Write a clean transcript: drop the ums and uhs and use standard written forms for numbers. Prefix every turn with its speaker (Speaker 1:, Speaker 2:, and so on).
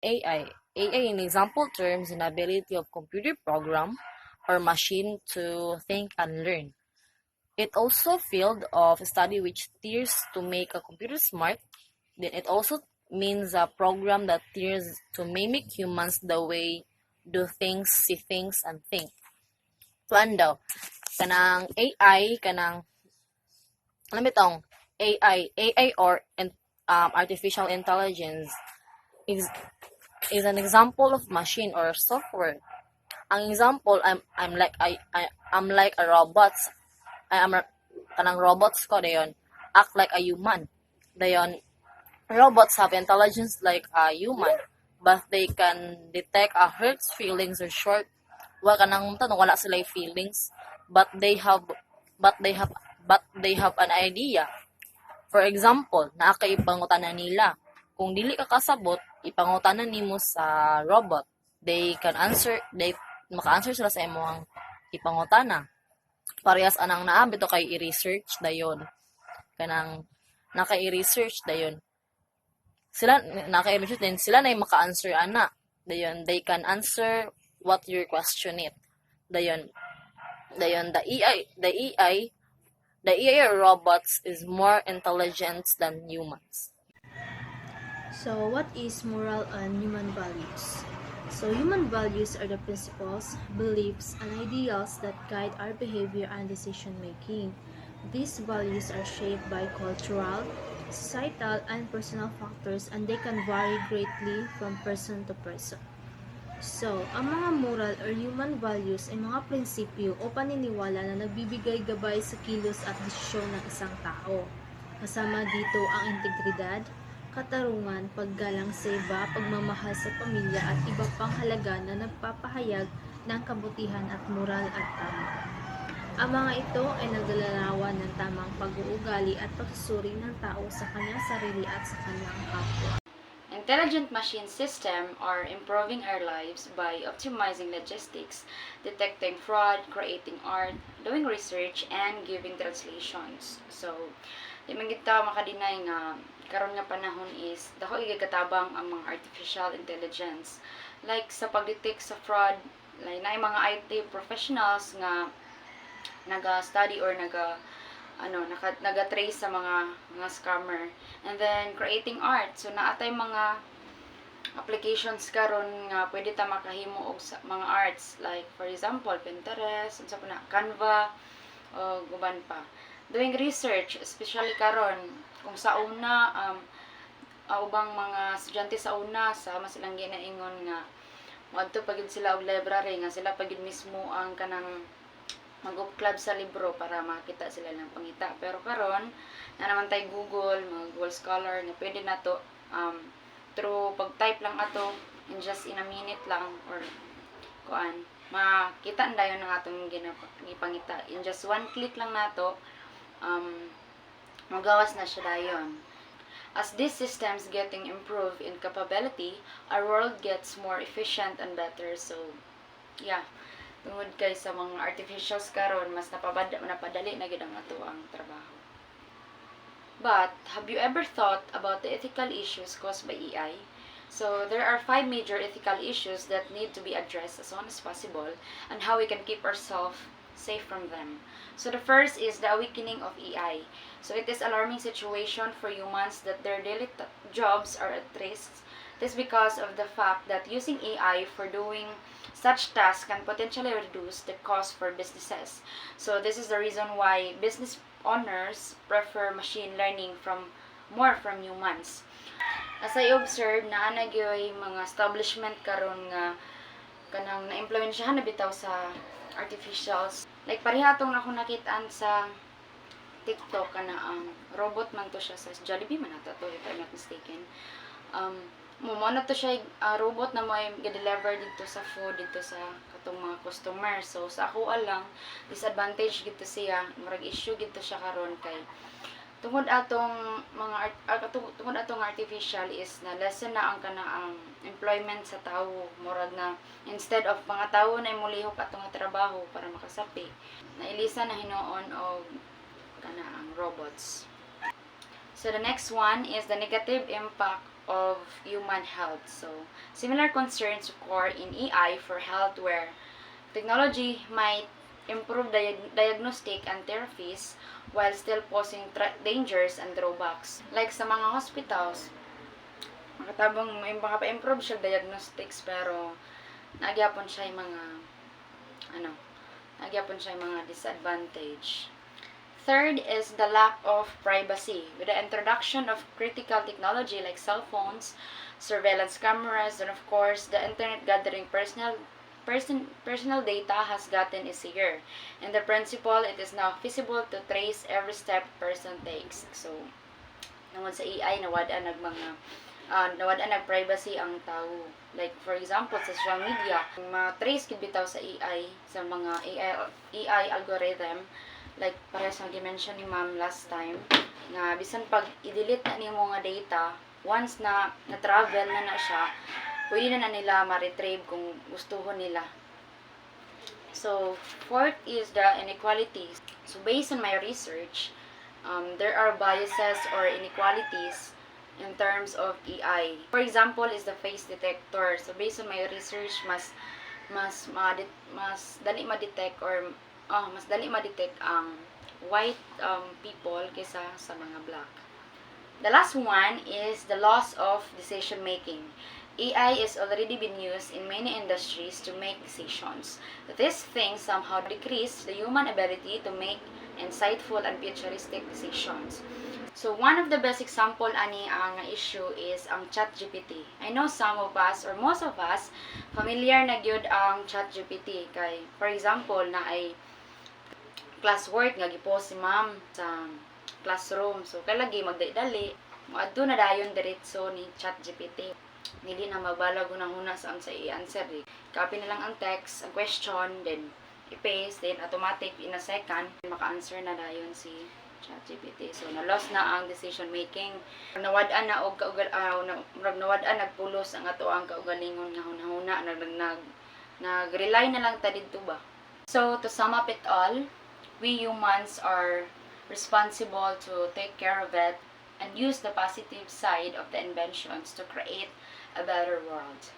Speaker 1: AI. AI in example terms an ability of computer program or machine to think and learn. It also field of study which tears to make a computer smart. Then it also means a program that tears to mimic humans the way do things, see things, and think. Tuan daw, kanang AI, kanang, alam itong AI or artificial intelligence is is an example of machine or software. Ang example, I'm like a robot. I am kanang robots ko dayon act like a human. Dayon robots have intelligence like a human, but they can detect a hurts feelings or short. Wa kanang tanong wala sila feelings, but but they have they have an idea. For example, naa kay ipangutanan nila. Kung dili ka kasabot, ipangutanan nimo sa robot. They maka-answer sila sa imong ipangutana. Parehas anang naa bito kay i-research dayon. Kanang naka i-research dayon. Sila naka i-research din sila na yung maka-answer ana. Dayon they can answer what your question it. Dayon the AI or robots is more intelligent than humans.
Speaker 2: So, what is moral and human values? So, human values are the principles, beliefs, and ideals that guide our behavior and decision making. These values are shaped by cultural, societal, and personal factors, and they can vary greatly from person to person. So, ang mga moral or human values ay mga prinsipyo o paniniwala na nagbibigay gabay sa kilos at desisyon ng isang tao. Kasama dito ang integridad, katarungan, paggalang sa iba, pagmamahal sa pamilya at iba pang halaga na nagpapahayag ng kabutihan at moral at tama. Ang mga ito ay naglalarawan ng tamang pag-uugali at pagsusuri ng tao sa kanyang sarili at sa kanyang kapwa.
Speaker 3: Intelligent machine system are improving our lives by optimizing logistics, detecting fraud, creating art, doing research, and giving translations. So, di man kita makadinay nga karon nga panahon is dako igagatabang ang mga artificial intelligence. Like sa pagdetect sa fraud, like na mga IT professionals nga naga-study or naga-trace sa mga scammer. And then creating art. So naatay mga applications karon nga pwede ta makahimo og mga arts like for example Pinterest, unsa pa na Canva o guban pa. Doing research especially karon kung sa una ubang mga estudyante sa una sama silang ginaingon nga moadto pagid sila og library nga sila pagid mismo ang kanang mag-book club sa libro para makita sila ng pangita. Pero karon na naman tay Google, mga Google Scholar na pwede na to through pag-type lang ato in just in a minute lang or kuan makita dayon ang atong gipangita in just one click lang nato magawas na siya dayon. As these systems getting improved in capability, our world gets more efficient and better. So yeah, tungod kay sa mga artificials karon mas napadali na gid ang ato ang trabaho. But have you ever thought about the ethical issues caused by AI? So there are 5 major ethical issues that need to be addressed as soon as possible and how we can keep ourselves safe from them. So the first is the awakening of AI. So it is alarming situation for humans that their daily jobs are at risk. This because of the fact that using AI for doing such tasks can potentially reduce the cost for businesses. So this is the reason why business owners prefer machine learning more from humans. As I observe na nagyoy mga establishment karon nga kanang na-implementahan na bitaw sa artificials. Like parehatong ako nakitaan sa TikTok kana ang robot man to siya sa Jollibee man ata to if I'm not mistaken. Mo na to siya robot na may ga-deliver dito sa food dito sa katong mga customer. So sa ako lang disadvantage gito siya, murag issue gito siya karon kay tungod atong artificial is na lessen na ang kanaang employment sa tawo, murag na instead of mga tawo na imulihok atong trabaho para makasapi nailisa na hinuon og kanaang robots. So the next one is the negative impact of human health. So, similar concerns occur in AI for health where technology might improve diagnostic and therapies while still posing dangers and drawbacks. Like sa mga hospitals, makatabang may makapa-improve siya diagnostics pero nagyapon siya yung mga nagyapon siya yung mga disadvantage. Third is the lack of privacy. With the introduction of critical technology like cell phones, surveillance cameras, and of course, the internet gathering personal data has gotten easier. In the principle, it is now feasible to trace every step person takes. So, naman sa AI, nawada nag-privacy ang tao. Like, for example, sa social media, ma-trace kid bitaw sa AI, sa mga AI algorithm, like parehas ang dimension ni ma'am last time na bisan pag i-delete na nimo nga data once na na-travel na siya pwede na nila ma-retrieve kung gustuhon nila. So fourth is the inequalities. So based on my research, there are biases or inequalities in terms of AI. For example is the face detector. So based on my research, mas dali ma-detect or mas dali ma-detect ang white people kaysa sa mga black. The last one is the loss of decision making. AI is already been used in many industries to make decisions. These things somehow decrease the human ability to make insightful and futuristic decisions. So one of the best example ani ang issue is ang ChatGPT. I know some of us or most of us familiar na gyud ang ChatGPT kay for example na ay classwork nga gipost si ma'am sa classroom. So kay lagi magdali moadto na dayon diretso ni ChatGPT. Dili na mabalag hunang-huna sa unsa i-answer. Copy na lang ang text, ang question, then i-paste, then automatic in a second maka-answer na dayon si ChatGPT. So na-lost na ang decision making. Nawad-an na og nawad-an nagpulos ang ato ang kaugalingon nga hunahuna nag-rely na lang ta didto ba. So to sum up it all, we humans are responsible to take care of it and use the positive side of the inventions to create a better world.